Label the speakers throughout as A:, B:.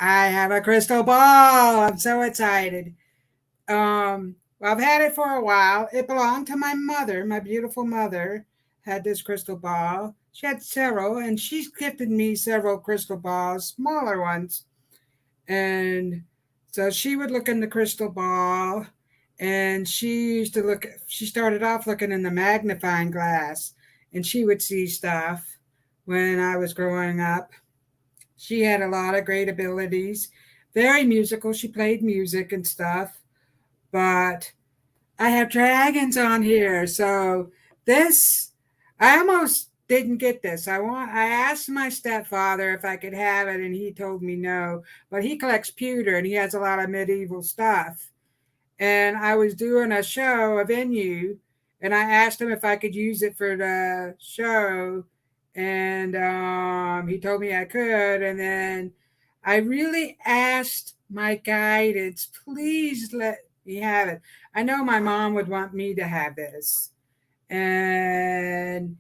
A: I have a crystal ball. I'm so excited. Well, I've had it for a while. It belonged to my mother. My beautiful mother had this crystal ball. She had several, and she's gifted me several crystal balls, smaller ones. And so she would look in the crystal ball, and she started off looking in the magnifying glass, and she would see stuff when I was growing up. She had a lot of great abilities, very musical. She played music and stuff, but I have dragons on here. So this, I almost didn't get this. I asked my stepfather if I could have it, and he told me no. But he collects pewter, and he has a lot of medieval stuff. And I was doing a venue, and I asked him if I could use it for the show, and he told me I could. And then I really asked my guidance, please let me have it. I know my mom would want me to have this. And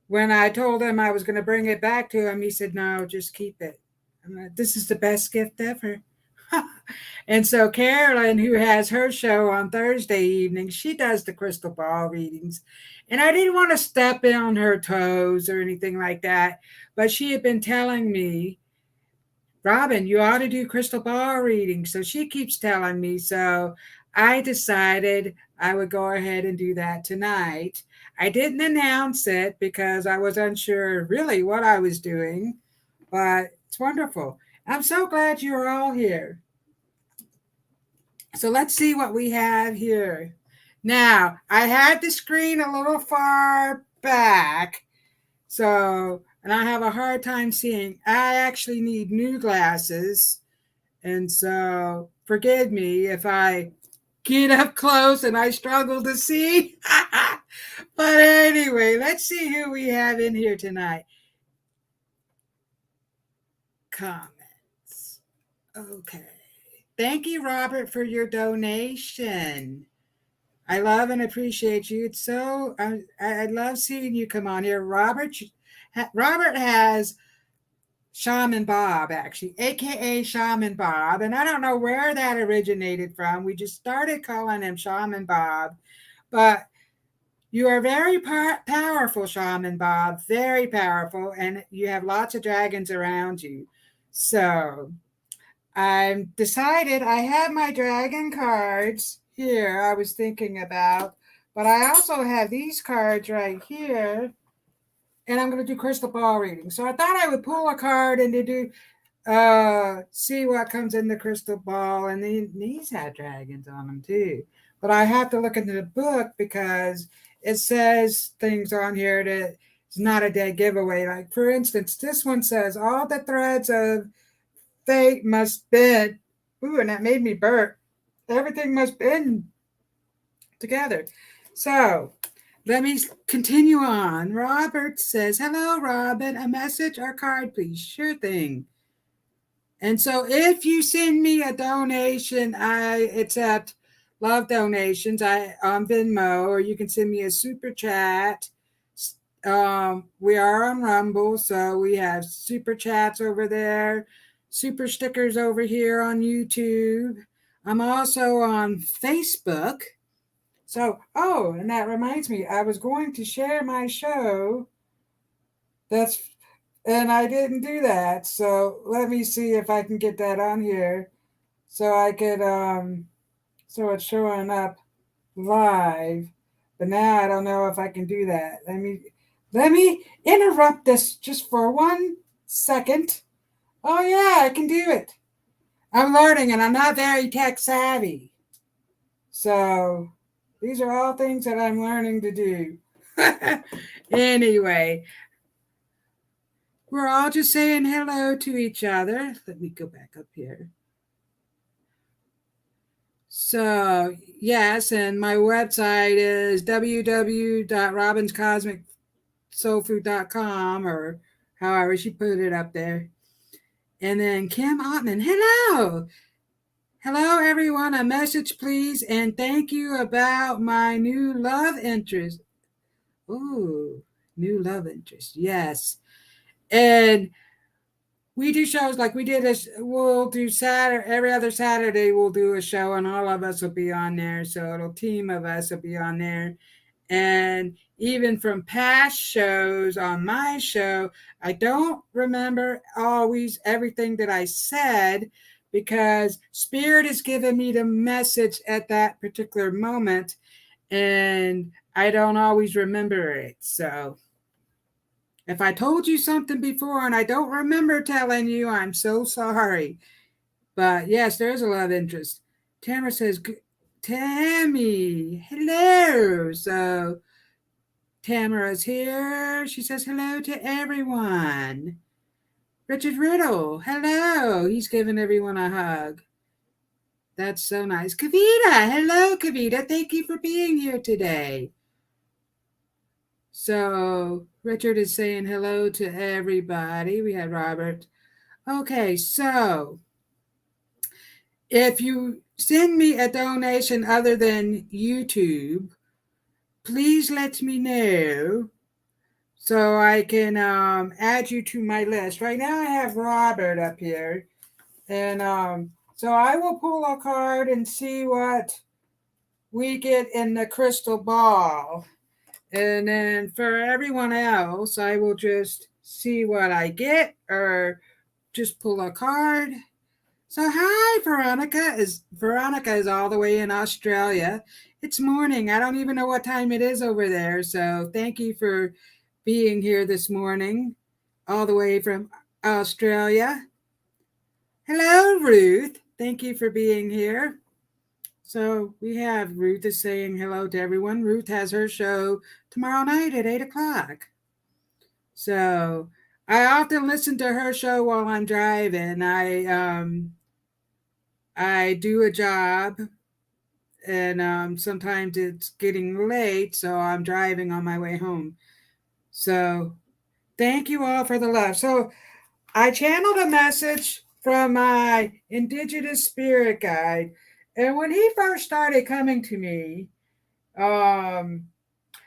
A: when I told him I was going to bring it back to him, he said, no, just keep it. I'm like, this is the best gift ever. And so Carolyn, who has her show on Thursday evening, she does the crystal ball readings. And I didn't want to step on her toes or anything like that, but she had been telling me, Robyn, you ought to do crystal ball readings. So she keeps telling me. So I decided I would go ahead and do that tonight. I didn't announce it because I was unsure really what I was doing, but it's wonderful. I'm so glad you're all here. So let's see what we have here. Now, I had the screen a little far back, and I have a hard time seeing. I actually need new glasses, and so forgive me if I get up close and I struggle to see. But anyway, let's see who we have in here tonight. Comments. Okay. Thank you, Robert, for your donation. I love and appreciate you. It's so I love seeing you come on here, Robert. Robert has Shaman Bob, actually, aka Shaman Bob, and I don't know where that originated from. We just started calling him Shaman Bob, but you are very powerful, Shaman Bob, very powerful, and you have lots of dragons around you. So I decided I have my dragon cards here I was thinking about, but I also have these cards right here, and I'm going to do crystal ball reading. So I thought I would pull a card and to do see what comes in the crystal ball, and these had dragons on them too. But I have to look into the book because it says things on here that it's not a dead giveaway. Like for instance, this one says all the threads of fate must bend. Ooh, and that made me burp. Everything must bend together. So let me continue on. Robert says, hello, Robyn. A message or card, please. Sure thing. And so if you send me a donation, I accept love donations on Venmo, or you can send me a super chat. We are on Rumble, so we have super chats over there, super stickers over here on YouTube. I'm also on Facebook. So, and that reminds me, I was going to share my show. And I didn't do that. So let me see if I can get that on here. So I could, so it's showing up live. But now I don't know if I can do that. Let me interrupt this just for 1 second. Oh yeah, I can do it. I'm learning and I'm not very tech savvy. So these are all things that I'm learning to do. Anyway, we're all just saying hello to each other. Let me go back up here. So, yes, and my website is www.robynscosmicsoulfood.com, or however she put it up there. And then Kim Ottman, hello. Hello, everyone. A message, please, and thank you about my new love interest. Ooh, new love interest. Yes. And we do shows like we did. We'll do Saturday, every other Saturday. We'll do a show, and all of us will be on there. So it'll team of us will be on there, and even from past shows on my show, I don't remember always everything that I said because Spirit is giving me the message at that particular moment, and I don't always remember it. So if I told you something before and I don't remember telling you, I'm so sorry. But yes, there's a lot of interest. Tamara says, Tammy, hello. So Tamara's here. She says hello to everyone. Richard Riddle, hello. He's giving everyone a hug. That's so nice. Kavita, hello, Kavita. Thank you for being here today. So Richard is saying hello to everybody. We had Robert. Okay, so if you send me a donation other than YouTube, please let me know so I can add you to my list. Right now I have Robert up here. And so I will pull a card and see what we get in the crystal ball. And then for everyone else, I will just see what I get or just pull a card. So hi, Veronica. Veronica is all the way in Australia. It's morning. I don't even know what time it is over there. So thank you for being here this morning, all the way from Australia. Hello, Ruth. Thank you for being here. So we have Ruth is saying hello to everyone. Ruth has her show tomorrow night at 8 o'clock. So I often listen to her show while I'm driving. I do a job, and sometimes it's getting late, so I'm driving on my way home. So thank you all for the love. So I channeled a message from my Indigenous spirit guide, and when he first started coming to me,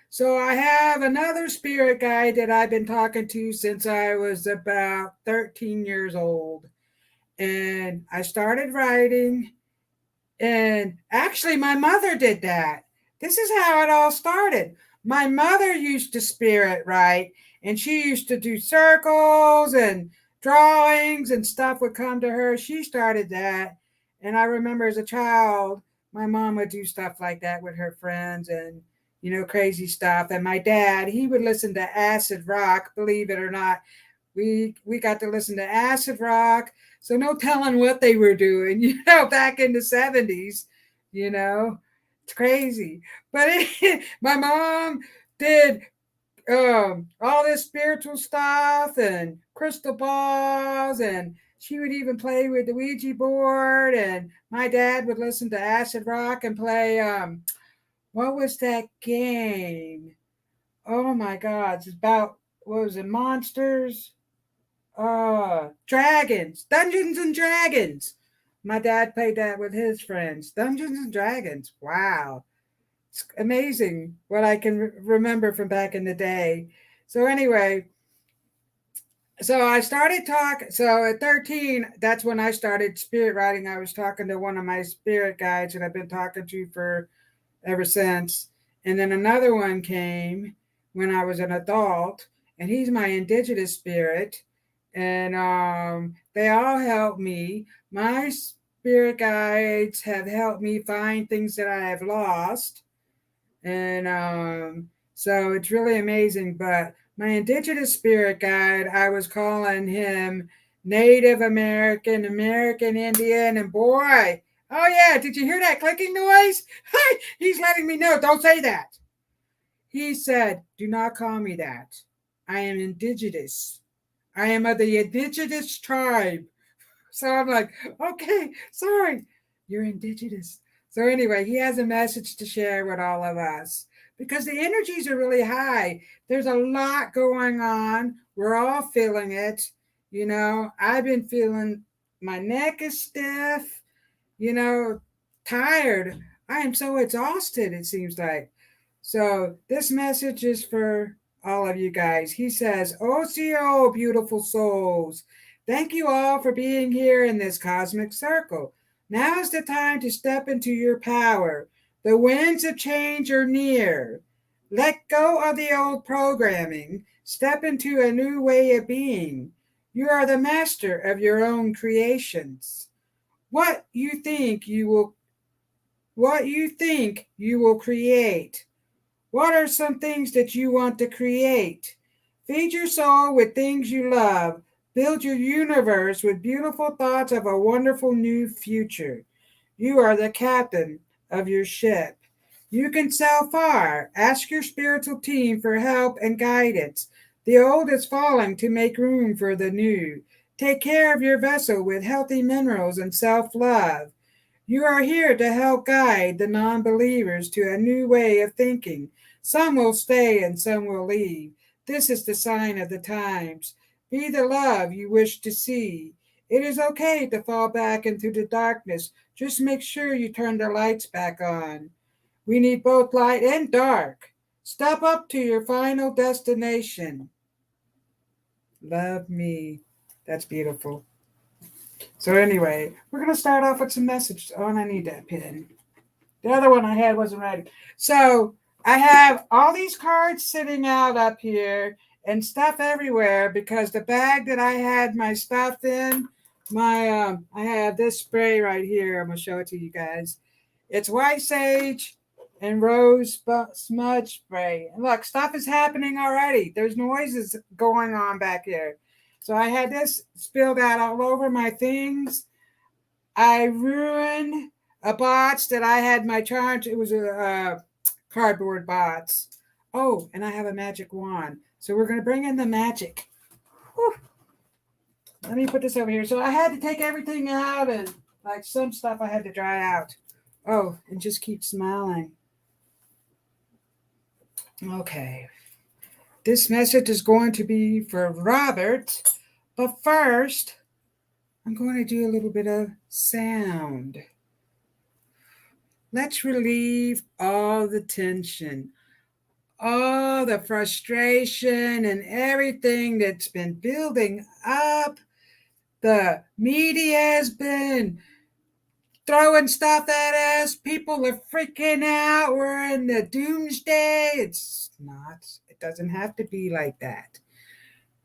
A: so I have another spirit guide that I've been talking to since I was about 13 years old, and I started writing. And actually, my mother did that. This is how it all started. My mother used to spirit write, and she used to do circles and drawings and stuff would come to her. She started that. And I remember as a child, my mom would do stuff like that with her friends and, crazy stuff. And my dad, he would listen to acid rock, believe it or not. We got to listen to acid rock, so no telling what they were doing, back in the 70s, it's crazy. But my mom did all this spiritual stuff and crystal balls, and she would even play with the Ouija board, and my dad would listen to acid rock and play, what was that game? Oh my God, it's about, what was it, monsters? Dragons, Dungeons and Dragons. My dad played that with his friends. Dungeons and Dragons. Wow. It's amazing what I can remember from back in the day. So anyway, so I started talking. So at 13, that's when I started spirit writing. I was talking to one of my spirit guides that I've been talking to for ever since. And then another one came when I was an adult, and he's my indigenous spirit. And they all help me. My spirit guides have helped me find things that I have lost. And so it's really amazing. But my indigenous spirit guide, I was calling him Native American, American Indian, and boy, oh yeah, did you hear that clicking noise? He's letting me know, don't say that. He said, do not call me that. I am indigenous. I am of the indigenous tribe. So I'm like, okay, sorry, you're indigenous. So anyway, he has a message to share with all of us because the energies are really high. There's a lot going on. We're all feeling it. I've been feeling my neck is stiff, tired. I am so exhausted, it seems like. So this message is for all of you guys. He says, OCO, beautiful souls. Thank you all for being here in this cosmic circle. Now is the time to step into your power. The winds of change are near. Let go of the old programming. Step into a new way of being. You are the master of your own creations. What you think you will create. What are some things that you want to create? Feed your soul with things you love. Build your universe with beautiful thoughts of a wonderful new future. You are the captain of your ship. You can sail far. Ask your spiritual team for help and guidance. The old is falling to make room for the new. Take care of your vessel with healthy minerals and self love. You are here to help guide the non believers to a new way of thinking. Some will stay and some will leave. This is the sign of the times. Be the love you wish to see. It is okay to fall back into the darkness. Just make sure you turn the lights back on. We need both light and dark. Step up to your final destination. Love me. That's beautiful. So anyway, we're going to start off with some messages. Oh, and I need that pen. The other one I had wasn't ready. So I have all these cards sitting out up here and stuff everywhere because the bag that I had my stuff in, I have this spray right here. I'm going to show it to you guys. It's white sage and rose smudge spray. And look, stuff is happening already. There's noises going on back here. So I had this spilled out all over my things. I ruined a box that I had my charge. It was a cardboard box. Oh, and I have a magic wand. So we're going to bring in the magic. Whew. Let me put this over here. So I had to take everything out and like some stuff I had to dry out. Oh, and just keep smiling. Okay. This message is going to be for Robert. But first, I'm going to do a little bit of sound. Let's relieve all the tension, all the frustration, and everything that's been building up. The media has been throwing stuff at us. People are freaking out. We're in the doomsday. It's not, it doesn't have to be like that.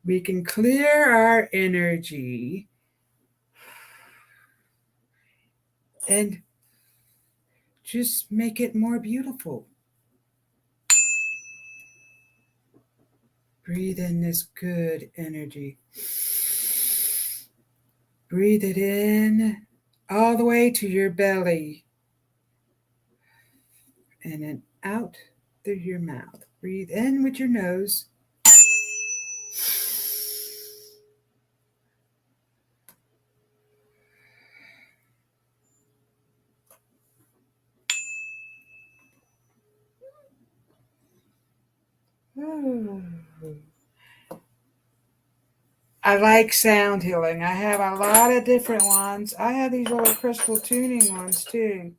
A: We can clear our energy and just make it more beautiful. Breathe in this good energy. Breathe it in all the way to your belly and then out through your mouth. Breathe in with your nose. I like sound healing. I have a lot of different ones. I have these little crystal tuning ones too.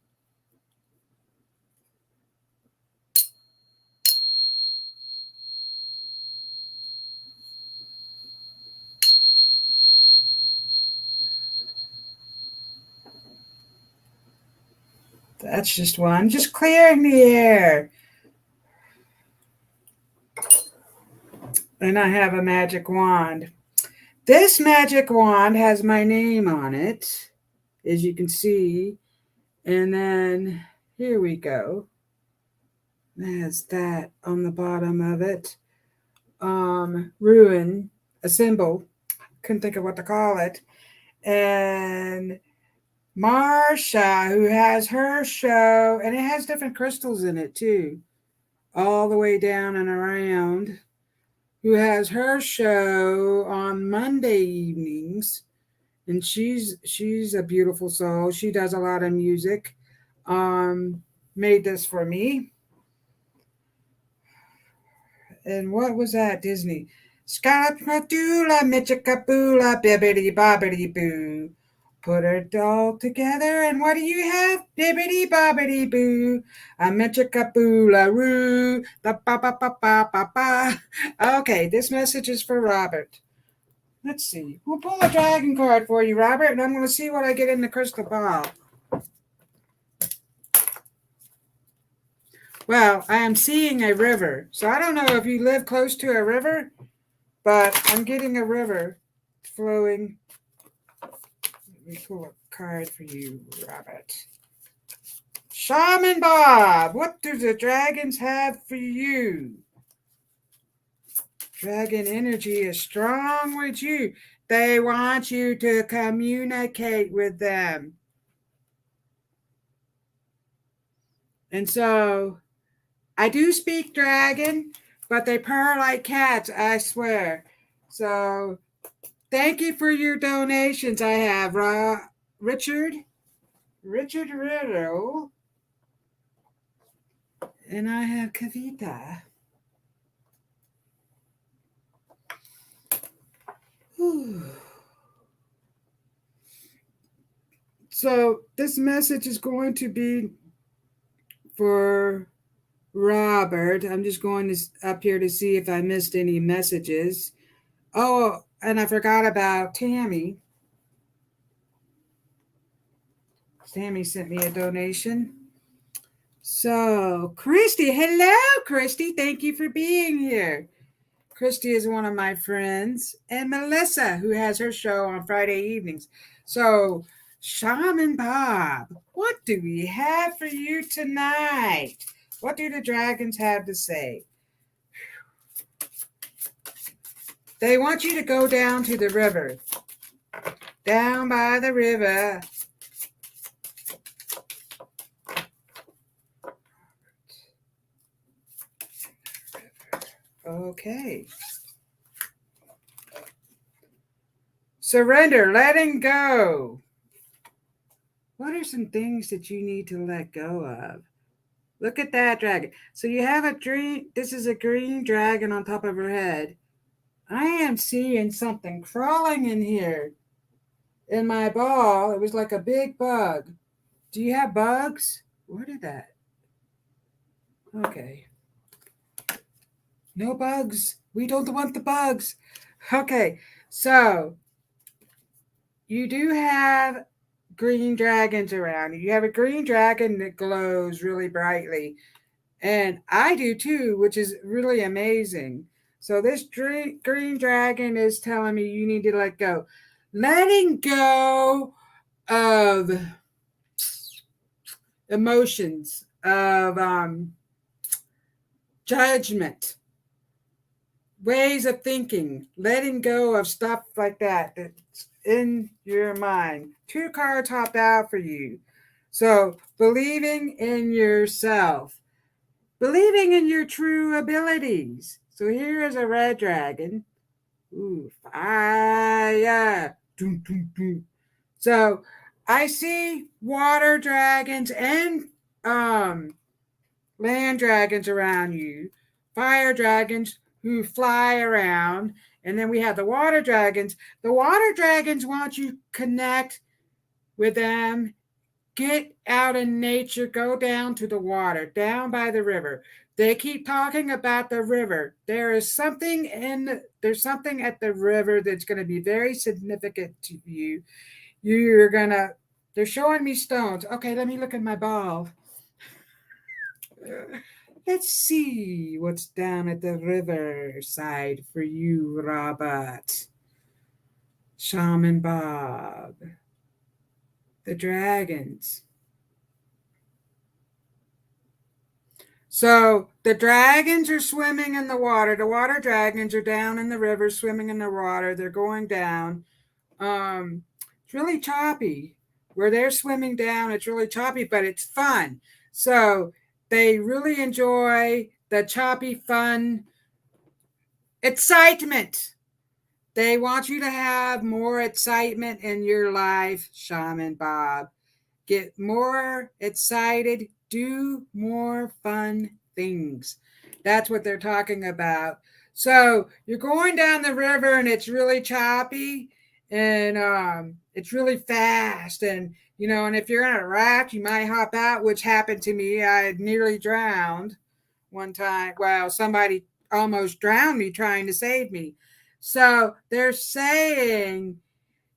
A: That's just one. Just clearing the air. And I have a magic wand. This magic wand has my name on it, as you can see. And then here we go. There's that on the bottom of it. Ruin, a symbol. Couldn't think of what to call it. And Marsha, who has her show, and it has different crystals in it too, all the way down and around, who has her show on Monday evenings. And she's a beautiful soul. She does a lot of music. Made this for me. And what was that? Disney. Scalapatula, Michikapula, bibbidi bobbidi boo. Put it all together, and what do you have? Bibbidi bobbidi boo. A Michikapula roo. The ba ba ba ba ba ba. Okay, this message is for Robert. Let's see. We'll pull a dragon card for you, Robert, and I'm going to see what I get in the crystal ball. Well, I am seeing a river. So I don't know if you live close to a river, but I'm getting a river flowing. Let me pull a card for you, Robert. Shaman Bob, what do the dragons have for you? Dragon energy is strong with you. They want you to communicate with them. And so I do speak dragon, but they purr like cats, I swear. So thank you for your donations. I have Richard Riddle, and I have Kavita. Whew. So this message is going to be for Robert. I'm just going to up here to see if I missed any messages. Oh, and I forgot about Tammy. Tammy sent me a donation. So, Christy, hello, Christy. Thank you for being here. Christy is one of my friends, and Melissa, who has her show on Friday evenings. So, Shaman Bob, what do we have for you tonight? What do the dragons have to say? They want you to go down to the river. Down by the river. Okay. Surrender, letting go. What are some things that you need to let go of? Look at that dragon. So you have a dream. This is a green dragon on top of her head. I am seeing something crawling in here. In my ball, it was like a big bug. Do you have bugs? What is that? Okay. No bugs. We don't want the bugs. Okay. So you do have green dragons around. You have a green dragon that glows really brightly. And I do too, which is really amazing. So this green dragon is telling me you need to let go. Letting go of emotions, of judgment, ways of thinking, letting go of stuff like that that's in your mind. 2 cards hopped out for you. So believing in yourself, believing in your true abilities. So here is a red dragon. Ooh, fire. Doom, doom, doom. So I see water dragons and land dragons around you, fire dragons who fly around, and then we have the water dragons. The water dragons want you to connect with them, get out in nature, go down to the water, down by the river. They keep talking about the river. There's something at the river that's going to be very significant to you. They're showing me stones. Okay, let me look at my ball. Let's see what's down at the riverside for you, Robert. Shaman Bob. The dragons. So the dragons are swimming in the water. The water dragons are down in the river, swimming in the water. They're going down. It's really choppy. Where they're swimming down, it's really choppy, but it's fun. So they really enjoy the choppy, fun excitement. They want you to have more excitement in your life, Shaman Bob. Get more excited, do more fun things. That's what they're talking about. So you're going down the river and it's really choppy and it's really fast. And if you're on a raft, you might hop out, which happened to me. I had nearly drowned one time. Well, somebody almost drowned me trying to save me. So they're saying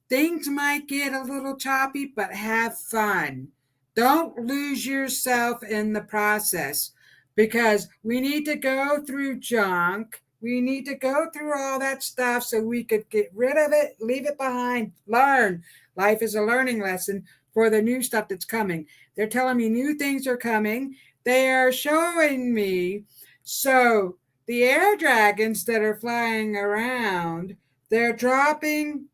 A: things might get a little choppy, but have fun. Don't lose yourself in the process because we need to go through junk. We need to go through all that stuff so we could get rid of it, leave it behind, learn. Life is a learning lesson for the new stuff that's coming. They're telling me new things are coming. They are showing me. So the air dragons that are flying around, they're dropping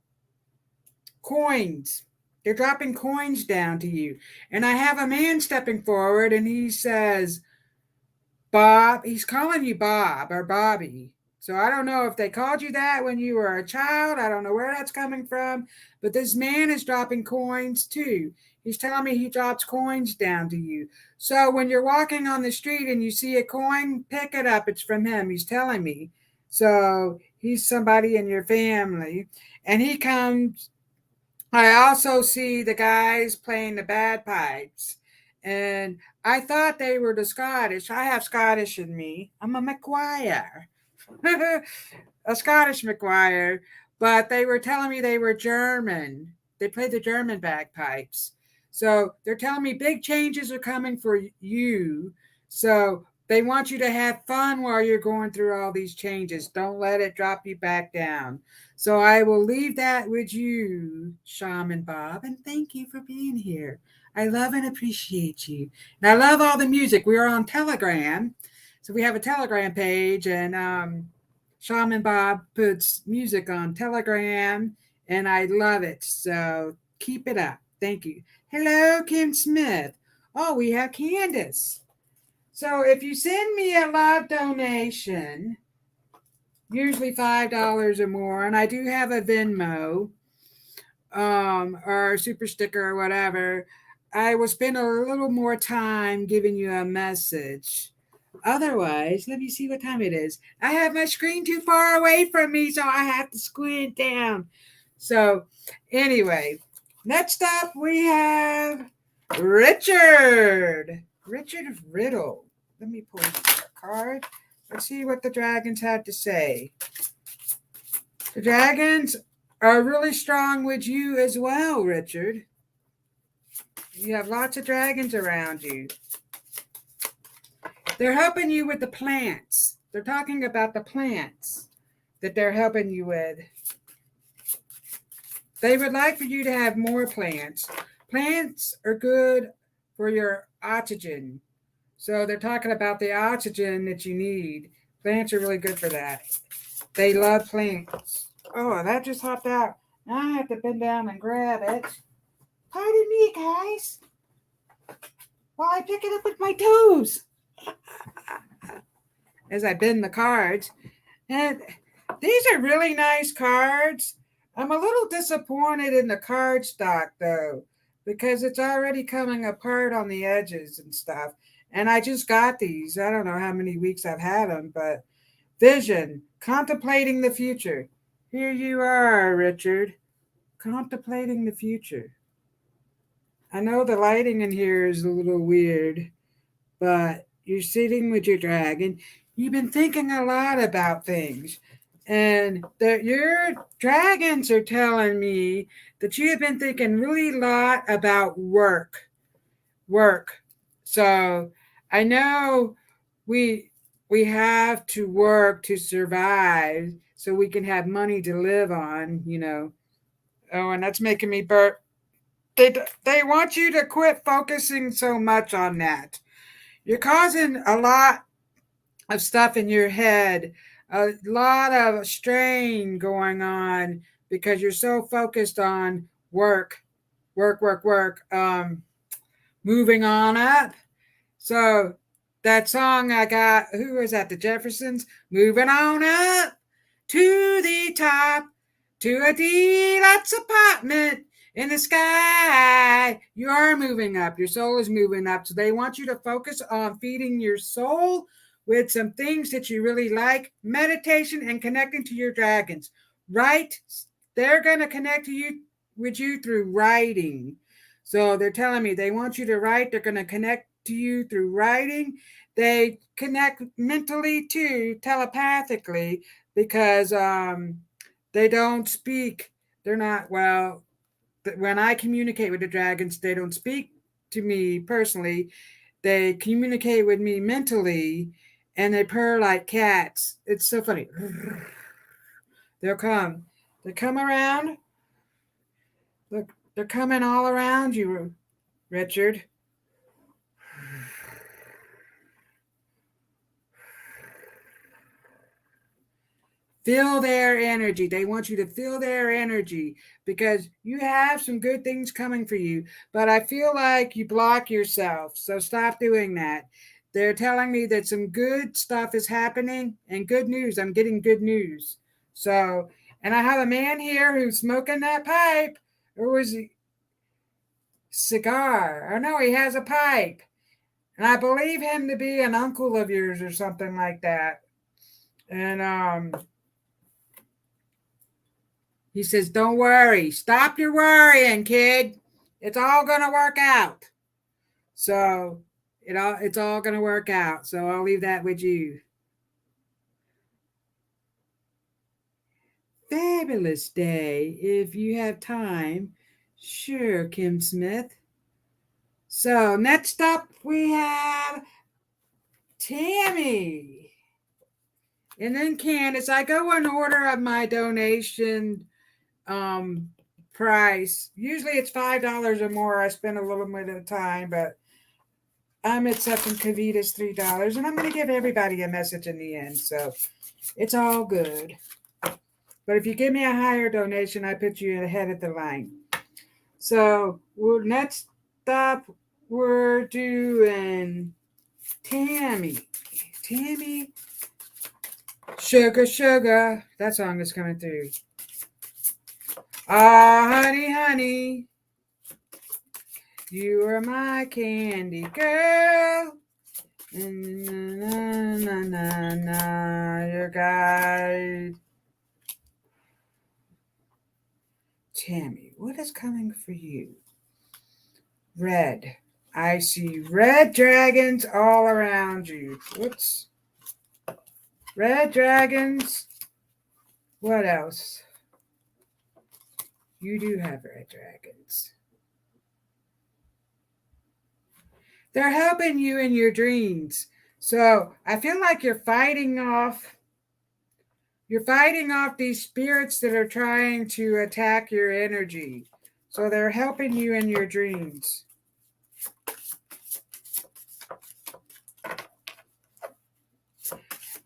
A: coins. They're dropping coins down to you. And I have a man stepping forward and he says, Bob, he's calling you Bob or Bobby. So I don't know if they called you that when you were a child. I don't know where that's coming from. But this man is dropping coins too. He's telling me he drops coins down to you. So when you're walking on the street and you see a coin, pick it up. It's from him. He's telling me. So he's somebody in your family. And he comes. I also see the guys playing the bagpipes. And I thought they were the Scottish. I have Scottish in me. I'm a McGuire. A Scottish McGuire. But they were telling me they were German. They played the German bagpipes. So they're telling me big changes are coming for you. So they want you to have fun while you're going through all these changes. Don't let it drop you back down. So I will leave that with you, Shaman Bob, and thank you for being here. I love and appreciate you. And I love all the music. We are on Telegram. So we have a Telegram page, and Shaman Bob puts music on Telegram, and I love it. So keep it up. Thank you. Hello, Kim Smith. Oh, we have Candace. So if you send me a love donation, usually $5 or more, and I do have a Venmo or a super sticker or whatever, I will spend a little more time giving you a message. Otherwise, let me see what time it is. I have my screen too far away from me, so I have to squint down. So anyway, next up we have Richard. Richard Riddle. Let me pull a card. Let's see what the dragons had to say. The dragons are really strong with you as well, Richard. You have lots of dragons around you. They're helping you with the plants. They're talking about the plants that they're helping you with. They would like for you to have more plants. Plants are good for your oxygen. So they're talking about the oxygen that you need. Plants are really good for that. They love plants. Oh, that just hopped out. Now I have to bend down and grab it. Pardon me, guys. While I pick it up with my toes. As I bend the cards. And these are really nice cards. I'm a little disappointed in the cardstock, though, because it's already coming apart on the edges and stuff. And I just got these. I don't know how many weeks I've had them, but vision, contemplating the future. Here you are, Richard, contemplating the future. I know the lighting in here is a little weird, but you're sitting with your dragon. You've been thinking a lot about things. And that your dragons are telling me that you have been thinking really a lot about work. So I know we have to work to survive so we can have money to live on, you know. Oh, and that's making me burp. They want you to quit focusing so much on that. You're causing a lot of stuff in your head, a lot of strain going on because you're so focused on work, moving on up. So that song I got, who was that? The Jeffersons? Moving on up to the top, to a deluxe apartment in the sky. You are moving up. Your soul is moving up. So they want you to focus on feeding your soul with some things that you really like. Meditation and connecting to your dragons. Write. They're going to connect to you with you through writing. So they're telling me they want you to write. They're going to connect to you through writing. They connect mentally too, telepathically, because They don't speak. They're not, well, when I communicate with the dragons, they don't speak to me personally. They communicate with me mentally, and they purr like cats. It's so funny. They'll come. They come around. Look, they're coming all around you, Richard. Feel their energy. They want you to feel their energy because you have some good things coming for you. But I feel like you block yourself. So stop doing that. They're telling me that some good stuff is happening and good news. I'm getting good news. So, and I have a man here who's smoking that pipe. Or was he? Cigar. Oh, no, he has a pipe. And I believe him to be an uncle of yours or something like that. And, he says, don't worry. Stop your worrying, kid. It's all going to work out. So it's all going to work out. So I'll leave that with you. Fabulous day. If you have time. Sure, Kim Smith. So next up we have Tammy. And then Candace. I go in order of my donation price. Usually it's $5 or more. I spend a little bit of time, but I'm accepting Kavita's $3, and I'm going to give everybody a message in the end, so it's all good. But if you give me a higher donation, I put you ahead of the line. So next up, we're doing Tammy. Tammy, Sugar, Sugar. That song is coming through. Ah, honey, honey, you are my candy girl. Na, na, na, na, your guide. Tammy, what is coming for you? Red. I see red dragons all around you. Whoops. Red dragons. What else? You do have red dragons. They're helping you in your dreams. So I feel like you're fighting off these spirits that are trying to attack your energy. So they're helping you in your dreams.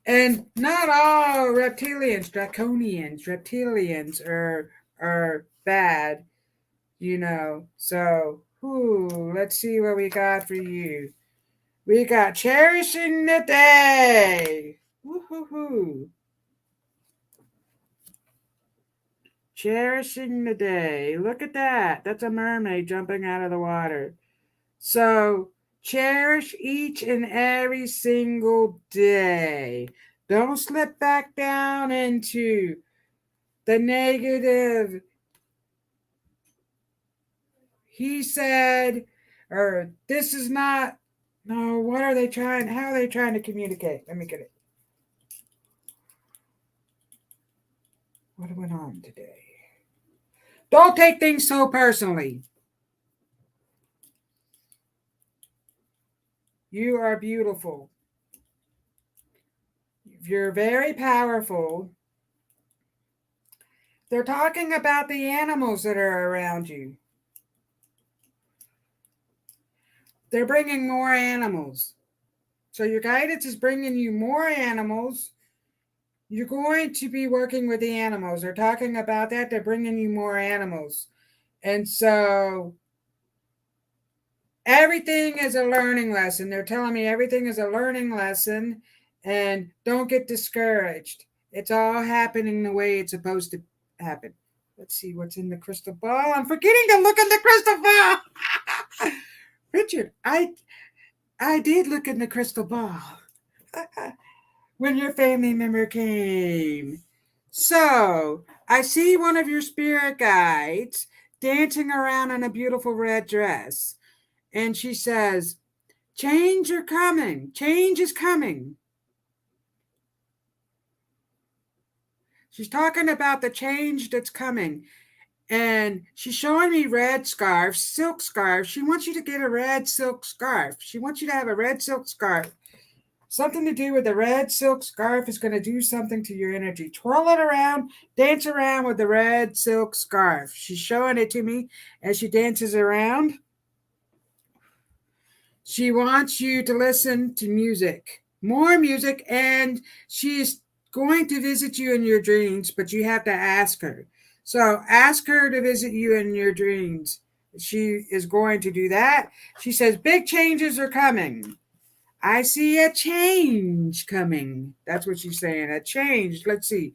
A: And not all reptilians are bad, So, let's see what we got for you. We got cherishing the day. Woo-hoo-hoo. Cherishing the day. Look at that. That's a mermaid jumping out of the water. So, cherish each and every single day. Don't slip back down into the negative. He said, or this is not. No, what are they trying? How are they trying to communicate? Let me get it. What went on today? Don't take things so personally. You are beautiful. You're very powerful. They're talking about the animals that are around you. They're bringing more animals. So your guidance is bringing you more animals. You're going to be working with the animals. They're talking about that. They're bringing you more animals. And so everything is a learning lesson. They're telling me everything is a learning lesson, and don't get discouraged. It's all happening the way it's supposed to happen. Let's see what's in the crystal ball. I'm forgetting to look in the crystal ball. Richard, I did look in the crystal ball when your family member came. So I see one of your spirit guides dancing around in a beautiful red dress. And she says, change are coming. Change is coming. She's talking about the change that's coming. And she's showing me red scarves, silk scarves. She wants you to get a red silk scarf. She wants you to have a red silk scarf. Something to do with the red silk scarf is going to do something to your energy. Twirl it around, dance around with the red silk scarf. She's showing it to me as she dances around. She wants you to listen to music, more music, and she's going to visit you in your dreams, but you have to ask her. So ask her to visit you in your dreams. She is going to do that. She says, big changes are coming. I see a change coming. That's what she's saying. A change. Let's see.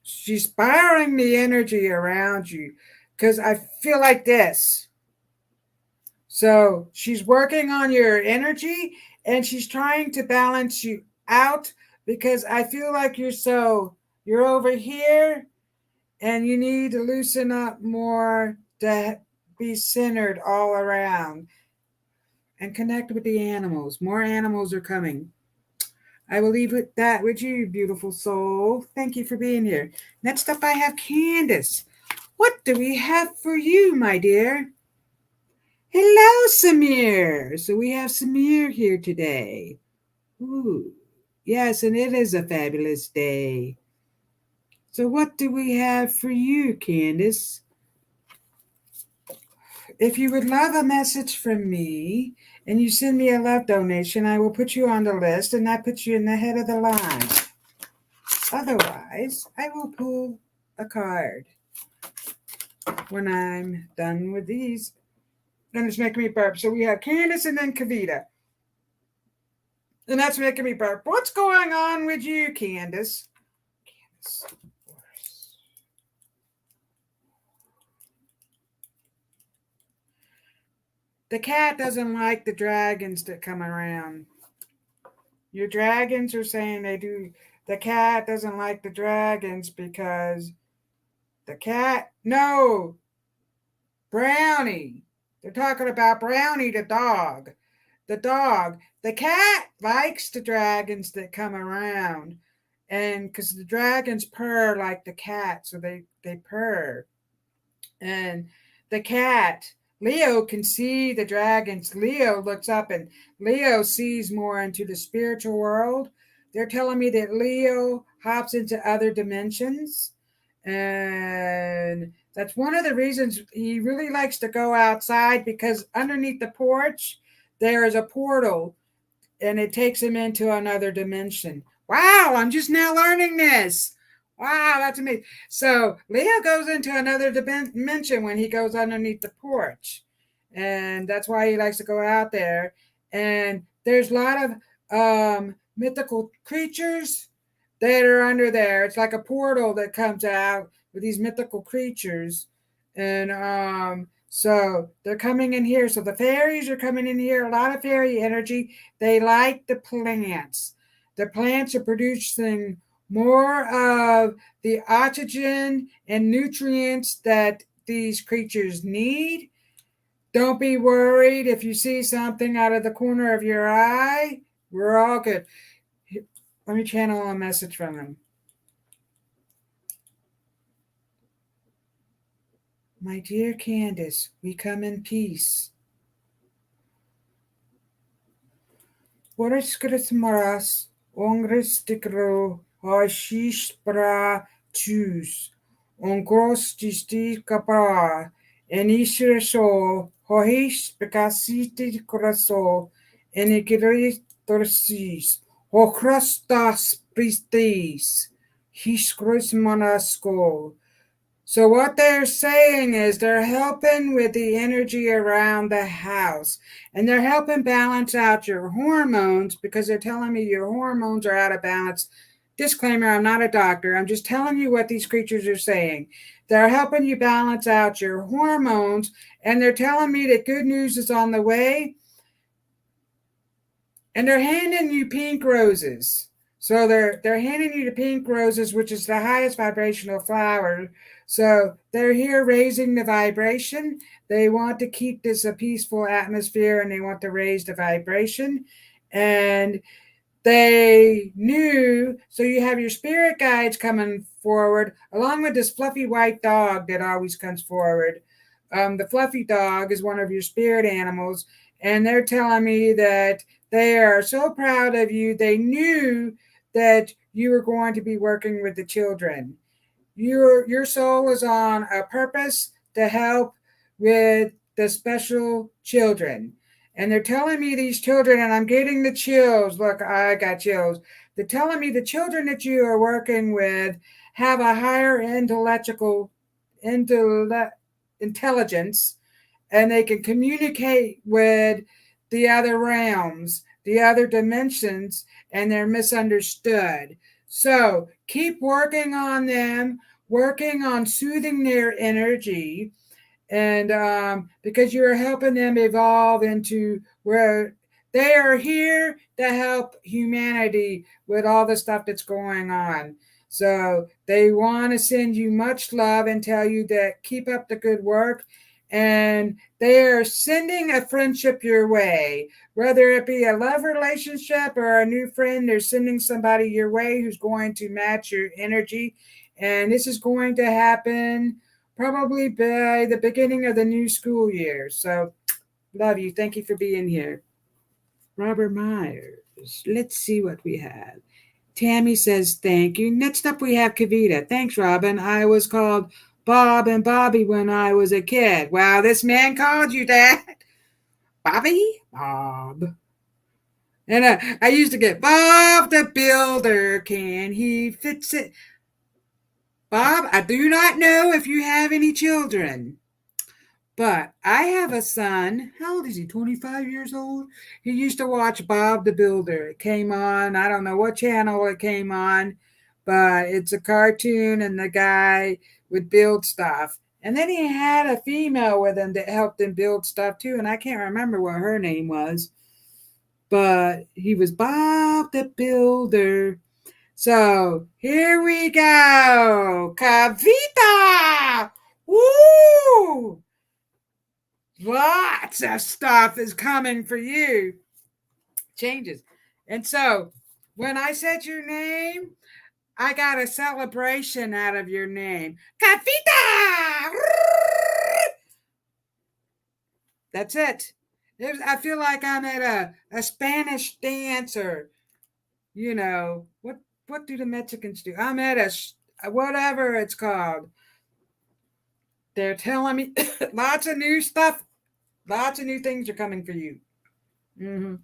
A: She's spiraling the energy around you because I feel like this. So she's working on your energy and she's trying to balance you out because I feel like you're over here and you need to loosen up more to be centered all around and connect with the animals. More animals are coming. I will leave that with you, beautiful soul. Thank you for being here. Next up, I have Candace. What do we have for you, my dear? Hello, Samir. So we have Samir here today. Ooh, yes, and it is a fabulous day. So what do we have for you, Candace? If you would love a message from me and you send me a love donation, I will put you on the list and that puts you in the head of the line. Otherwise, I will pull a card when I'm done with these. And it's making me burp. So we have Candace and then Kavita. And that's making me burp. What's going on with you, Candace? Candace. The cat doesn't like the dragons that come around. Your dragons are saying they do. The cat doesn't like the dragons because the cat. No, Brownie. They're talking about Brownie, the dog. The dog. The cat likes the dragons that come around. And because the dragons purr like the cat, so they purr. And the cat, Leo can see the dragons. Leo looks up and Leo sees more into the spiritual world. They're telling me that Leo hops into other dimensions. And that's one of the reasons he really likes to go outside because underneath the porch, there is a portal and it takes him into another dimension. Wow, I'm just now learning this. Wow, that's amazing. So Leo goes into another dimension when he goes underneath the porch. And that's why he likes to go out there. And there's a lot of mythical creatures that are under there. It's like a portal that comes out with these mythical creatures. And so they're coming in here. So the fairies are coming in here. A lot of fairy energy. They like the plants. The plants are producing more of the oxygen and nutrients that these creatures need. Don't be worried if you see something out of the corner of your eye. We're all good. Let me channel a message from them. My dear Candace, we come in peace. Boris Christmas, Ongris Tikro, Hashish Bra Chus, Ongros Tisti Capra, Enishre So, Hohish Becasiti Coraso, Enigri Torsis, Hocrostas Pristis, Hishkris Monasco. So what they're saying is they're helping with the energy around the house and they're helping balance out your hormones because they're telling me your hormones are out of balance. Disclaimer, I'm not a doctor. I'm just telling you what these creatures are saying. They're helping you balance out your hormones and they're telling me that good news is on the way. And they're handing you pink roses. So they're handing you the pink roses, which is the highest vibrational flower. So they're here raising the vibration. They want to keep this a peaceful atmosphere and they want to raise the vibration. And they knew. So you have your spirit guides coming forward, along with this fluffy white dog that always comes forward. The fluffy dog is one of your spirit animals, and they're telling me that they are so proud of you. They knew that you were going to be working with the children. Your soul is on a purpose to help with the special children. And they're telling me these children, and I'm getting the chills. Look, I got chills. They're telling me the children that you are working with have a higher intelligence, and they can communicate with the other realms, the other dimensions, and they're misunderstood. So keep working on them, working on soothing their energy, and because you're helping them evolve into where they are here to help humanity with all the stuff that's going on. So they want to send you much love and tell you that keep up the good work. And they are sending a friendship your way, whether it be a love relationship or a new friend. They're sending somebody your way who's going to match your energy. And this is going to happen probably by the beginning of the new school year. So, love you. Thank you for being here. Robert Myers. Let's see what we have. Tammy says thank you. Next up, we have Kavita. Thanks, Robyn. I was called Bob and Bobby when I was a kid. Wow, this man called you that. Bobby? Bob. And I used to get Bob the Builder. Can he fix it? Bob, I do not know if you have any children. But I have a son. How old is he? 25 years old? He used to watch Bob the Builder. It came on. I don't know what channel it came on, but it's a cartoon and the guy would build stuff. And then he had a female with him that helped him build stuff too. And I can't remember what her name was, but he was Bob the Builder. So here we go. Kavita! Woo! Lots of stuff is coming for you. Changes. And so when I said your name, I got a celebration out of your name. Cafita! That's it. I feel like I'm at a Spanish dance, or, what do the Mexicans do? I'm at a whatever it's called. They're telling me lots of new stuff. Lots of new things are coming for you. Mm-hmm.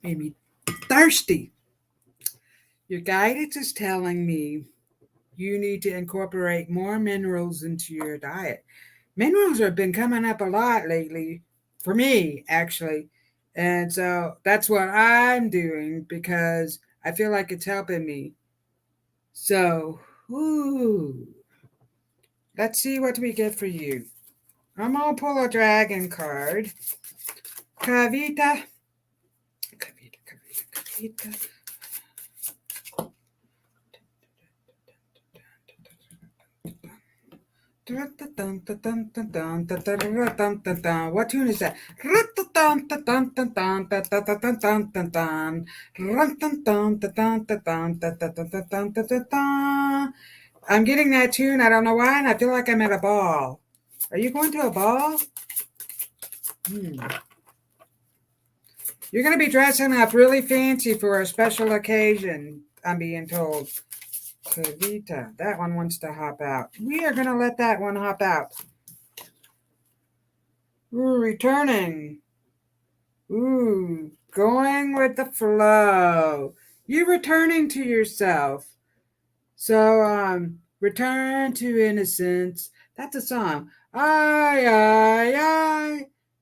A: Made me thirsty. Your guidance is telling me you need to incorporate more minerals into your diet. Minerals have been coming up a lot lately, for me, actually. And so that's what I'm doing because I feel like it's helping me. So, let's see what we get for you. I'm going to pull a dragon card. Kavita. What tune is that? I'm getting that tune. I don't know why, and I feel like I'm at a ball. Are you going to a ball? You're going to be dressing up really fancy for a special occasion, I'm being told. Kavita, that one wants to hop out. We are going to let that one hop out. Ooh, returning. Ooh, going with the flow. You're returning to yourself. So, return to innocence. That's a song. I.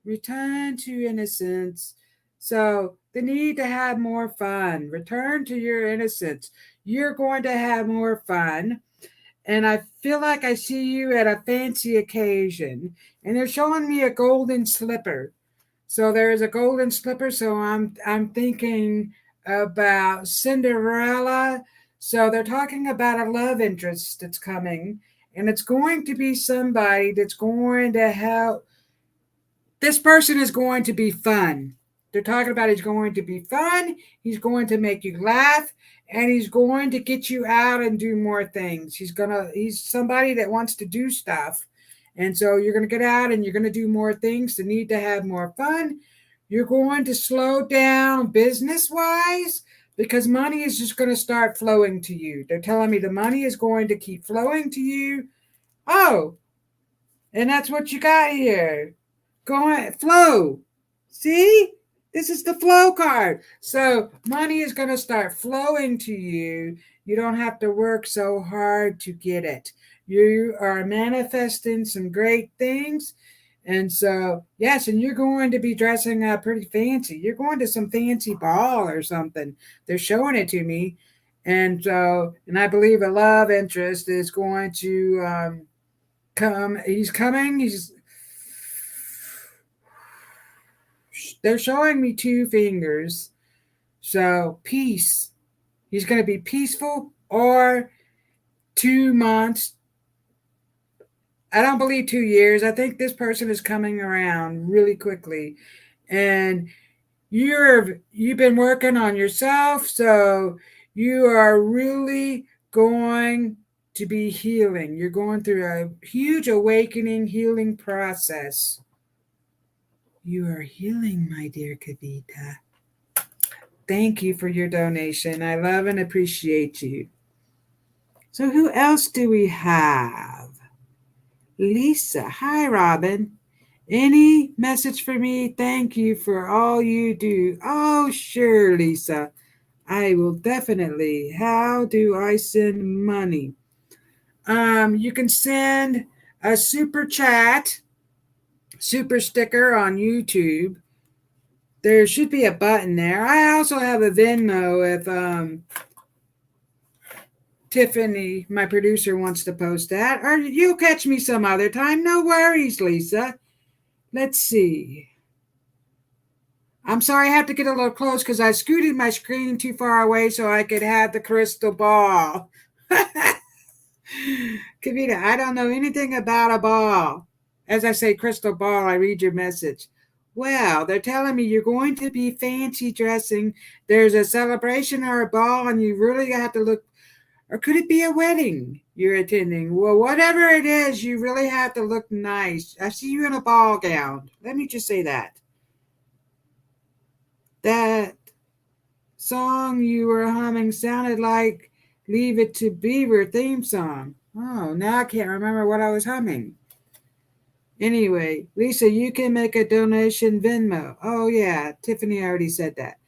A: Return to innocence. So, the need to have more fun. Return to your innocence. You're going to have more fun. And I feel like I see you at a fancy occasion. And they're showing me a golden slipper. So there's a golden slipper. So I'm thinking about Cinderella. So they're talking about a love interest that's coming. And it's going to be somebody that's going to help This person is going to be fun. They're talking about he's going to be fun. He's going to make you laugh, and he's going to get you out and do more things. He's somebody that wants to do stuff. And so you're going to get out and you're going to do more things. The need to have more fun. You're going to slow down business wise because money is just going to start flowing to you. They're telling me the money is going to keep flowing to you. Oh, and that's what you got here. Go on, flow. See? This is the flow card. So money is going to start flowing to you. You don't have to work so hard to get it. You are manifesting some great things. And so, yes, and you're going to be dressing up pretty fancy. You're going to some fancy ball or something. They're showing it to me. And so, and I believe a love interest is going to come. He's coming. They're showing me 2 fingers. So peace. He's going to be peaceful, or 2 months. I don't believe 2 years. I think this person is coming around really quickly. And you've been working on yourself, so you are really going to be healing. You're going through a huge awakening, healing process. You are healing, my dear Kavita. Thank you for your donation. I love and appreciate you. So who else do we have? Lisa. Hi, Robyn. Any message for me? Thank you for all you do. Oh, sure, Lisa. I will definitely. How do I send money? You can send a super chat, super sticker on YouTube. There should be a button there. I also have a Venmo if Tiffany, my producer, wants to post that. Or you'll catch me some other time. No worries, Lisa. Let's see. I'm sorry I have to get a little close because I scooted my screen too far away so I could have the crystal ball. Kavita, I don't know anything about a ball. As I say crystal ball, I read your message. Well, they're telling me you're going to be fancy dressing. There's a celebration or a ball, and you really have to look. Or could it be a wedding you're attending? Well, whatever it is, you really have to look nice. I see you in a ball gown. Let me just say that. That song you were humming sounded like Leave It to Beaver theme song. Oh, now I can't remember what I was humming. Anyway, Lisa, you can make a donation Venmo. Oh, yeah, Tiffany already said that.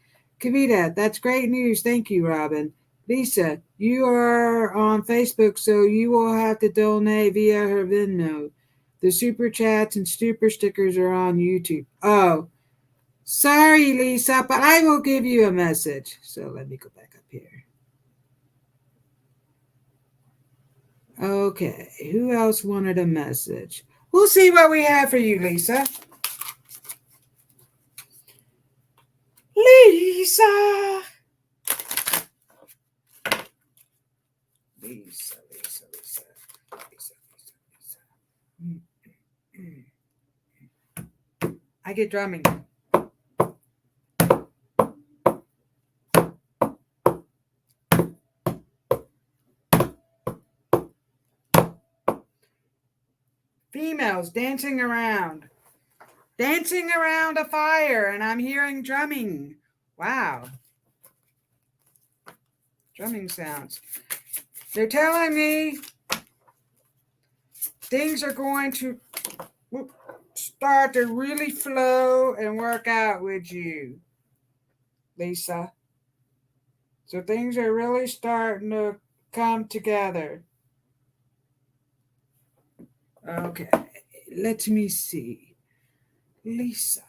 A: Kavita, that's great news. Thank you, Robyn. Lisa, you are on Facebook, so you will have to donate via her Venmo. The super chats and super stickers are on YouTube. Oh, sorry, Lisa, but I will give you a message. So let me go back up here. Okay, who else wanted a message? We'll see what we have for you, Lisa. Lisa. Lisa. I get drumming. Females dancing around a fire, and I'm hearing drumming. Wow. Drumming sounds. They're telling me things are going to start to really flow and work out with you, Lisa. So things are really starting to come together. Okay, let me see. Lisa.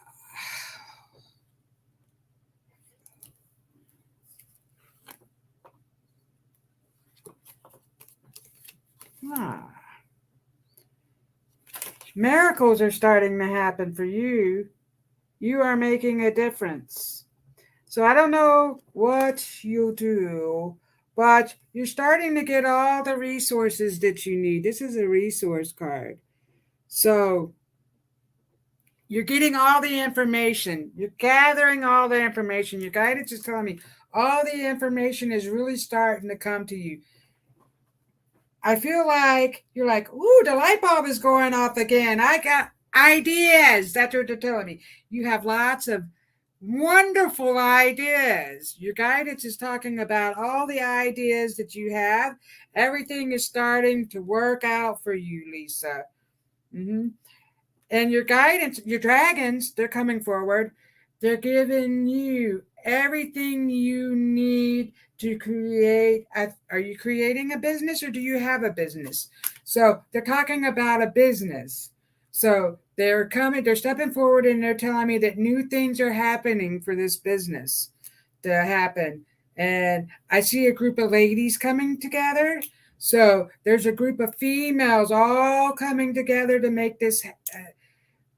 A: Miracles are starting to happen for you. You are making a difference. So I don't know what you'll do, but you're starting to get all the resources that you need. This is a resource card. So You're getting all the information. You're gathering all the information. Your guidance is telling me all the information is really starting to come to you. I feel like you're like, ooh, the light bulb is going off again. I got ideas. That's what they're telling me. You have lots of wonderful ideas. Your guidance is talking about all the ideas that you have. Everything is starting to work out for you, Lisa. Mm-hmm. And your guidance, your dragons, they're coming forward. They're giving you everything you need to create. Are you creating a business or do you have a business? So they're talking about a business. So they're stepping forward and they're telling me that new things are happening for this business to happen. And I see a group of ladies coming together. So there's a group of females all coming together to make this.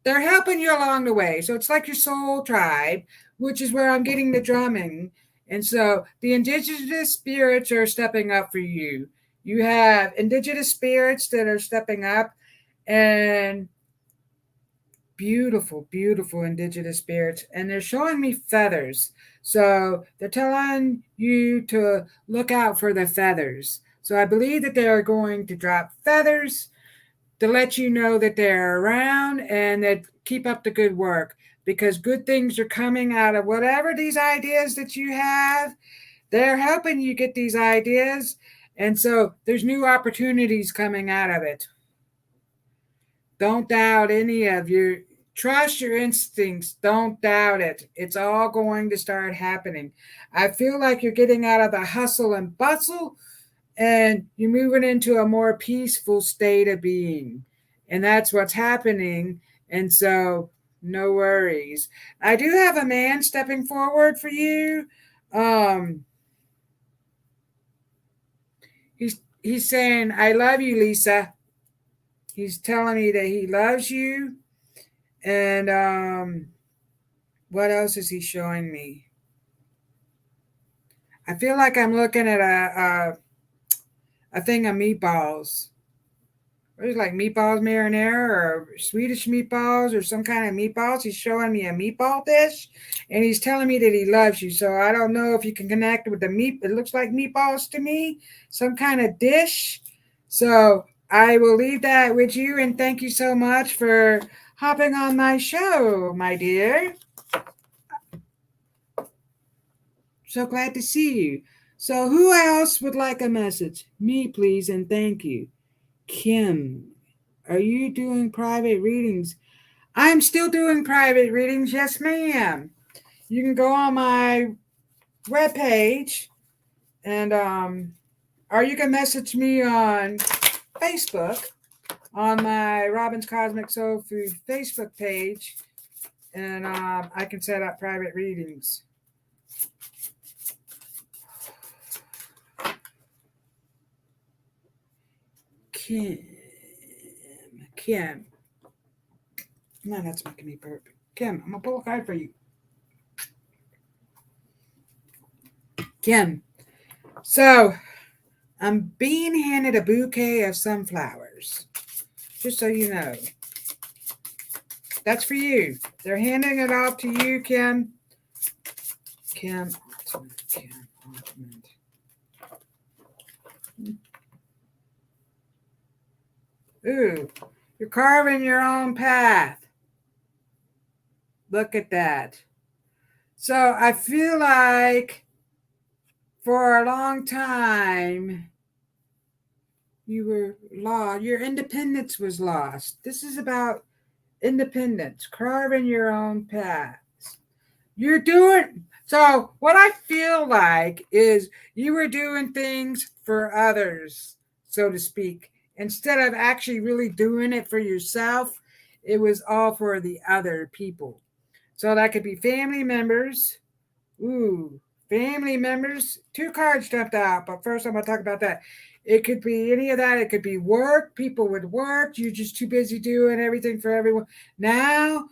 A: They're helping you along the way. So it's like your soul tribe, which is where I'm getting the drumming. And so the indigenous spirits are stepping up for you. You have indigenous spirits that are stepping up, and beautiful, beautiful indigenous spirits. And they're showing me feathers. So they're telling you to look out for the feathers. So I believe that they are going to drop feathers to let you know that they're around and that keep up the good work, because good things are coming out of whatever these ideas that you have. They're helping you get these ideas. And so there's new opportunities coming out of it. Don't doubt any of your, trust your instincts. Don't doubt it. It's all going to start happening. I feel like you're getting out of the hustle and bustle and you're moving into a more peaceful state of being. And that's what's happening. And so no worries. I do have a man stepping forward for you. He's saying, I love you, Lisa. He's telling me that he loves you. And what else is he showing me? I feel like I'm looking at a thing of meatballs. It was like meatballs marinara or Swedish meatballs or some kind of meatballs. He's showing me a meatball dish and he's telling me that he loves you. So I don't know if you can connect with the meat. It looks like meatballs to me, some kind of dish. So I will leave that with you, and thank you so much for hopping on my show, my dear. So glad to see you. So who else would like a message? Me, please, and thank you. Kim, are you doing private readings? I'm still doing private readings. Yes, ma'am. You can go on my webpage and or you can message me on Facebook on my Robyn's Cosmic Soul Food Facebook page, and I can set up private readings. Kim. No, that's making me burp. Kim, I'm going to pull a card for you. Kim. So, I'm being handed a bouquet of sunflowers. Just so you know. That's for you. They're handing it off to you, Kim. Kim, ultimate. Ooh, you're carving your own path. Look at that. So I feel like for a long time you were lost. Your independence was lost. This is about independence, carving your own path. You're doing, so what I feel like is you were doing things for others, so to speak. Instead of actually really doing it for yourself, it was all for the other people. So that could be family members. Ooh, family members. 2 cards jumped out, but first I'm going to talk about that. It could be any of that. It could be work. People would work. You're just too busy doing everything for everyone. Now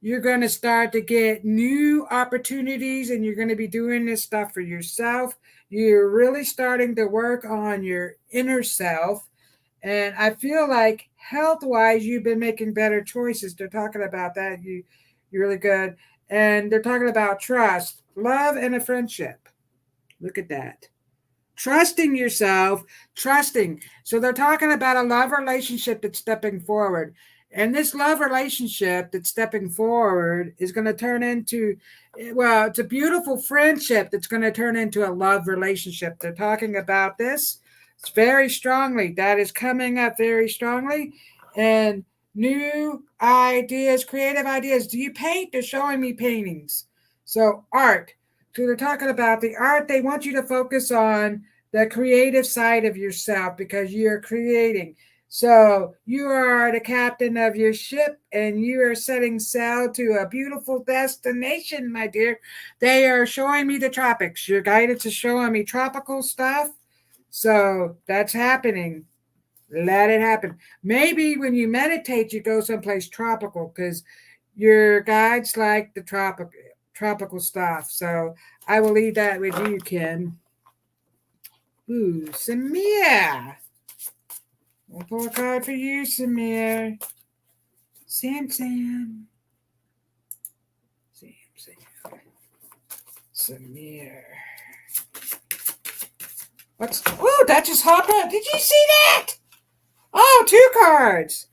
A: you're going to start to get new opportunities and you're going to be doing this stuff for yourself. You're really starting to work on your inner self. And I feel like health-wise, you've been making better choices. They're talking about that. You're really good. And they're talking about trust, love, and a friendship. Look at that. Trusting yourself, trusting. So they're talking about a love relationship that's stepping forward. And this love relationship that's stepping forward is going to turn into, well, it's a beautiful friendship that's going to turn into a love relationship. They're talking about this. It's very strongly. That is coming up very strongly. And new ideas, creative ideas. Do you paint? They're showing me paintings. So art. So they're talking about the art. They want you to focus on the creative side of yourself because you're creating. So you are the captain of your ship and you are setting sail to a beautiful destination, my dear. They are showing me the tropics. Your guidance is showing me tropical stuff. So that's happening. Let it happen. Maybe when you meditate, you go someplace tropical because your guides like the tropical stuff. So I will leave that with you, Ken. Ooh, Samir. We'll pull a card for you, Samir. Sam. Samir. What's... Oh, that just hopped up. Did you see that? Oh, 2 cards.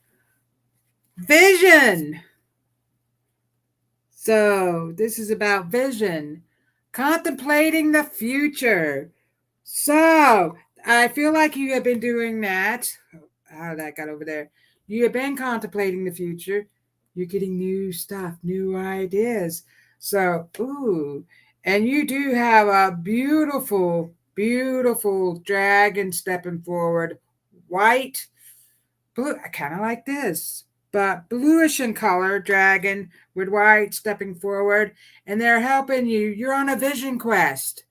A: Vision. So this is about vision. Contemplating the future. So I feel like you have been doing that. How that got over there. You have been contemplating the future. You're getting new stuff, new ideas. So, ooh. And you do have a beautiful, beautiful dragon stepping forward. White, blue. I kind of like this, but bluish in color dragon with white stepping forward. And they're helping you. You're on a vision quest.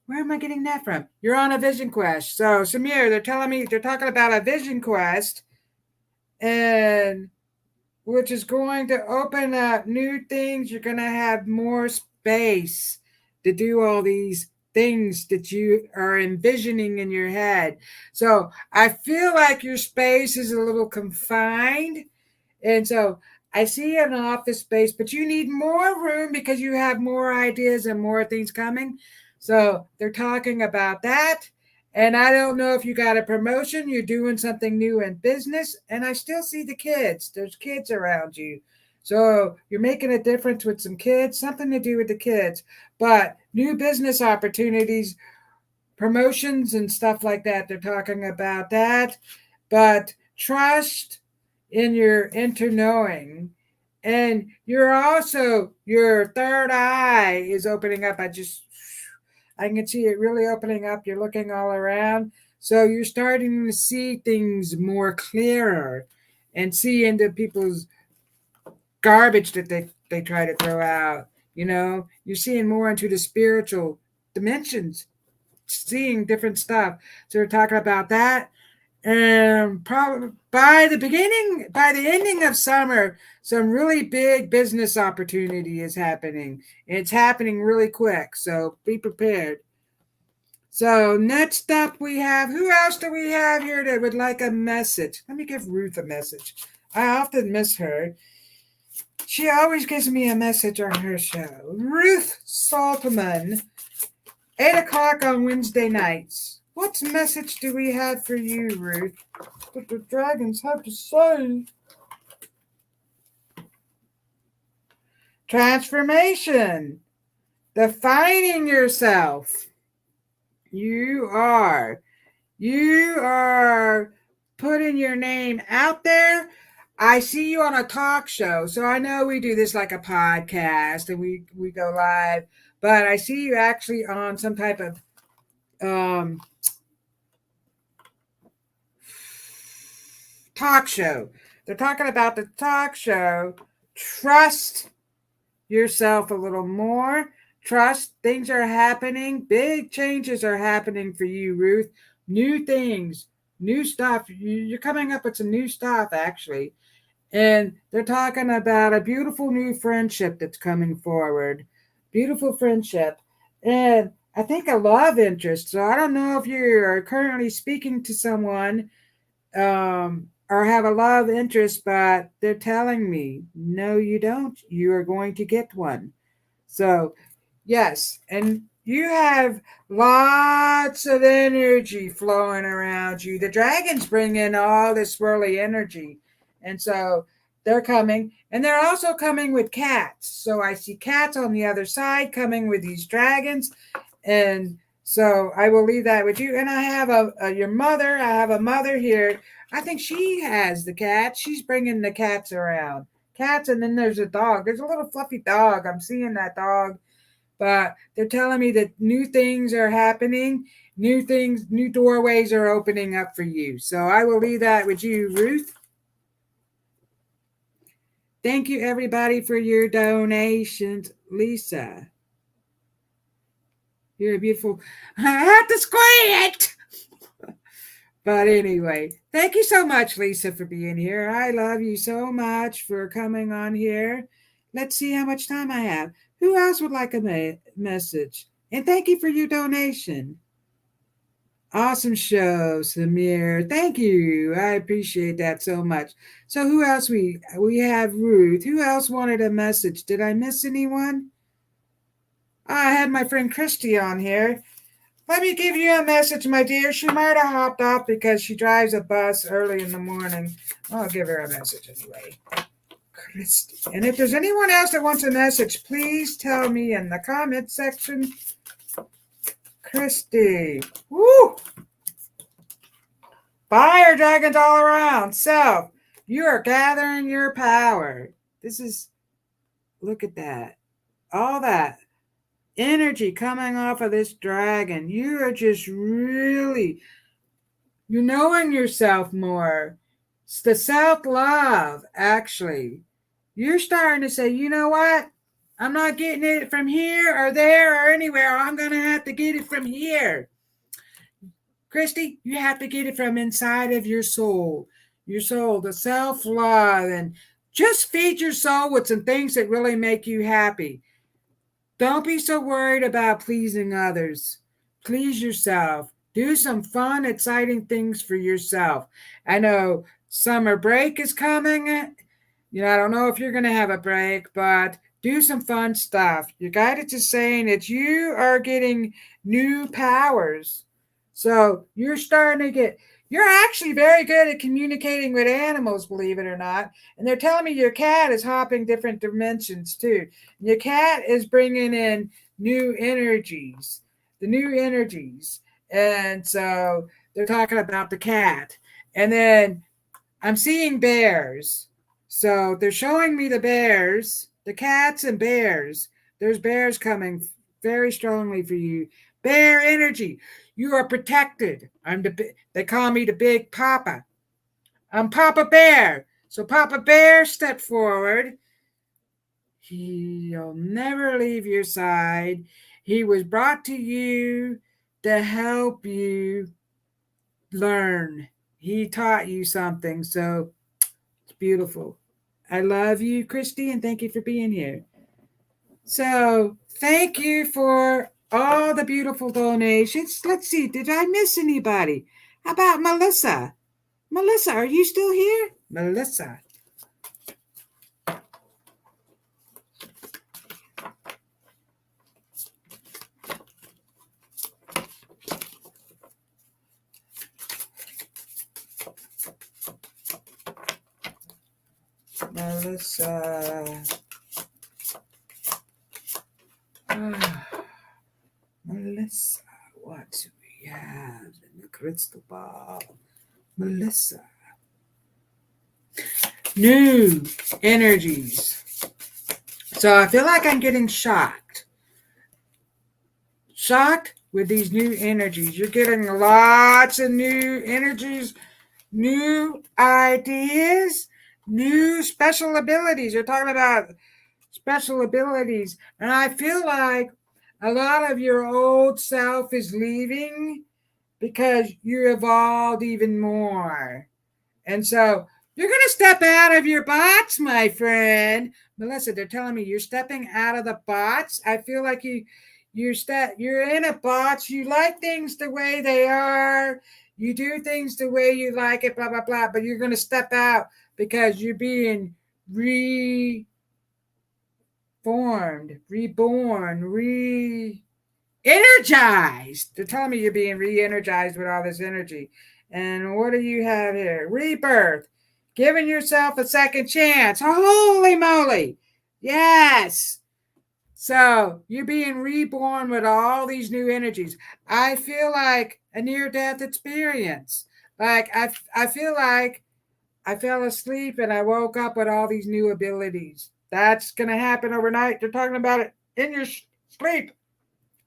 A: Where am I getting that from? You're on a vision quest. So, Samir, they're telling me they're talking about a vision quest, and which is going to open up new things. You're going to have more space to do all these things that you are envisioning in your head. So, I feel like your space is a little confined. And so, I see an office space, but you need more room because you have more ideas and more things coming. So they're talking about that. And I don't know if you got a promotion, you're doing something new in business. And I still see the kids. There's kids around you. So you're making a difference with some kids, something to do with the kids. But new business opportunities, promotions and stuff like that. They're talking about that. But trust in your inter-knowing. And you're also, your third eye is opening up. I can see it really opening up. You're looking all around. So you're starting to see things more clearer and see into people's garbage that they try to throw out. You know, you're seeing more into the spiritual dimensions, seeing different stuff. So we're talking about that. And probably by the ending of summer, some really big business opportunity is happening. It's happening really quick, so be prepared. So next up we have, who else do we have here that would like a message? Let me give Ruth a message. I often miss her. She always gives me a message on her show. Ruth Saltman, 8 o'clock on Wednesday nights. What message do we have for you, Ruth? What the dragons have to say? Transformation. Defining yourself. You are putting your name out there. I see you on a talk show. So I know we do this like a podcast and we go live, but I see you actually on some type of talk show. They're talking about the talk show. Trust yourself a little more. Trust things are happening. Big changes are happening for you, Ruth. New things, new stuff. You're coming up with some new stuff, actually. And they're talking about a beautiful new friendship that's coming forward. Beautiful friendship. And I think a love interest. So I don't know if you're currently speaking to someone or have a love interest, but they're telling me, no, you don't. You are going to get one. So, yes, and you have lots of energy flowing around you. The dragons bring in all this swirly energy. And so they're coming, and they're also coming with cats. So I see cats on the other side coming with these dragons. And so I will leave that with you. And I have your mother. I have a mother here. I think she has the cat. She's bringing the cats around. Cats, and then there's a dog. There's a little fluffy dog. I'm seeing that dog. But they're telling me that new things are happening. New things, new doorways are opening up for you. So I will leave that with you, Ruth. Thank you, everybody, for your donations. Lisa, you're a beautiful. I have to squeak. But anyway, thank you so much, Lisa, for being here. I love you so much for coming on here. Let's see how much time I have. Who else would like a message? And thank you for your donation. Awesome show, Samir. Thank you. I appreciate that so much. So who else we have Ruth. Who else wanted a message? Did I miss anyone? I had my friend Christy on here. Let me give you a message, my dear. She might have hopped off because she drives a bus early in the morning. I'll give her a message anyway. Christy. And if there's anyone else that wants a message, please tell me in the comment section. Christy. Woo! Fire dragons all around. So, you are gathering your power. This is, look at that. All that energy coming off of this dragon. You are just really, you're knowing yourself more. It's the self-love, actually. You're starting to say, you know what? I'm not getting it from here or there or anywhere. I'm going to have to get it from here. Christy, you have to get it from inside of your soul. Your soul, the self-love. And just feed your soul with some things that really make you happy. Don't be so worried about pleasing others. Please yourself. Do some fun, exciting things for yourself. I know summer break is coming. I don't know if you're going to have a break, but do some fun stuff. Your guidance is saying that you are getting new powers. So you're starting to get, you're actually very good at communicating with animals, believe it or not. And they're telling me your cat is hopping different dimensions too. Your cat is bringing in new energies, the new energies. And so they're talking about the cat. And then I'm seeing bears. So they're showing me the bears, the cats and bears. There's bears coming very strongly for you. Bear energy. You are protected. They call me the Big Papa. I'm Papa Bear. So Papa Bear, step forward. He'll never leave your side. He was brought to you to help you learn. He taught you something. So it's beautiful. I love you, Christy, and thank you for being here. So thank you for all the beautiful donations. Let's see, did I miss anybody? How about Melissa? Melissa, are you still here? Melissa. Melissa. Melissa, what do we have in the crystal ball? Melissa. New energies. So I feel like I'm getting shocked. Shocked with these new energies. You're getting lots of new energies, new ideas, new special abilities. You're talking about special abilities. And I feel like a lot of your old self is leaving because you evolved even more. And so you're going to step out of your box, my friend. Melissa, they're telling me you're stepping out of the box. I feel like you're in a box. You like things the way they are. You do things the way you like it, blah, blah, blah, but you're going to step out because you're being reborn, energized. They're telling me you're being re-energized with all this energy. And what do you have here? Rebirth. Giving yourself a second chance. Holy moly. Yes. So you're being reborn with all these new energies. I feel like a near-death experience. Like I feel like I fell asleep and I woke up with all these new abilities. That's going to happen overnight. They're talking about it in your sleep.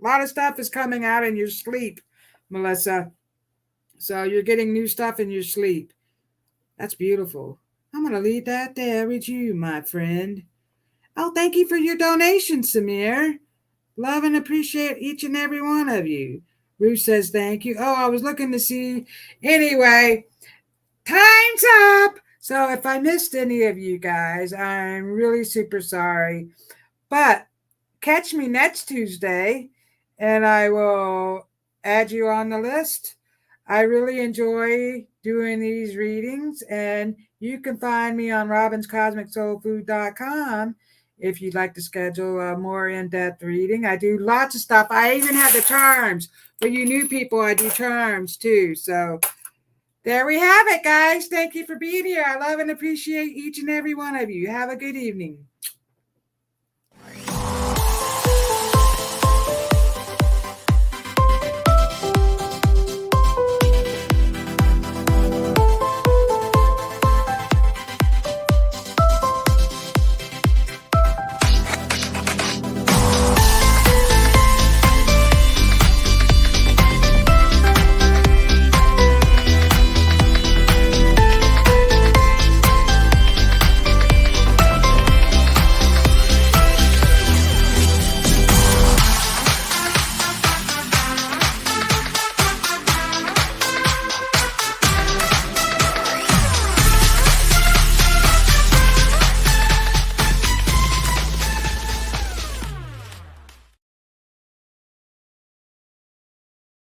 A: A lot of stuff is coming out in your sleep, Melissa. So you're getting new stuff in your sleep. That's beautiful. I'm going to leave that there with you, my friend. Oh, thank you for your donation, Samir. Love and appreciate each and every one of you. Ruth says thank you. Oh, I was looking to see. Anyway, time's up. So if I missed any of you guys, I'm really super sorry. But catch me next Tuesday and I will add you on the list. I really enjoy doing these readings, and you can find me on robynscosmicsoulfood.com if you'd like to schedule a more in-depth reading. I do lots of stuff. I even have the charms. For you new people, I do charms too. So there we have it, guys. Thank you for being here. I love and appreciate each and every one of you. Have a good evening.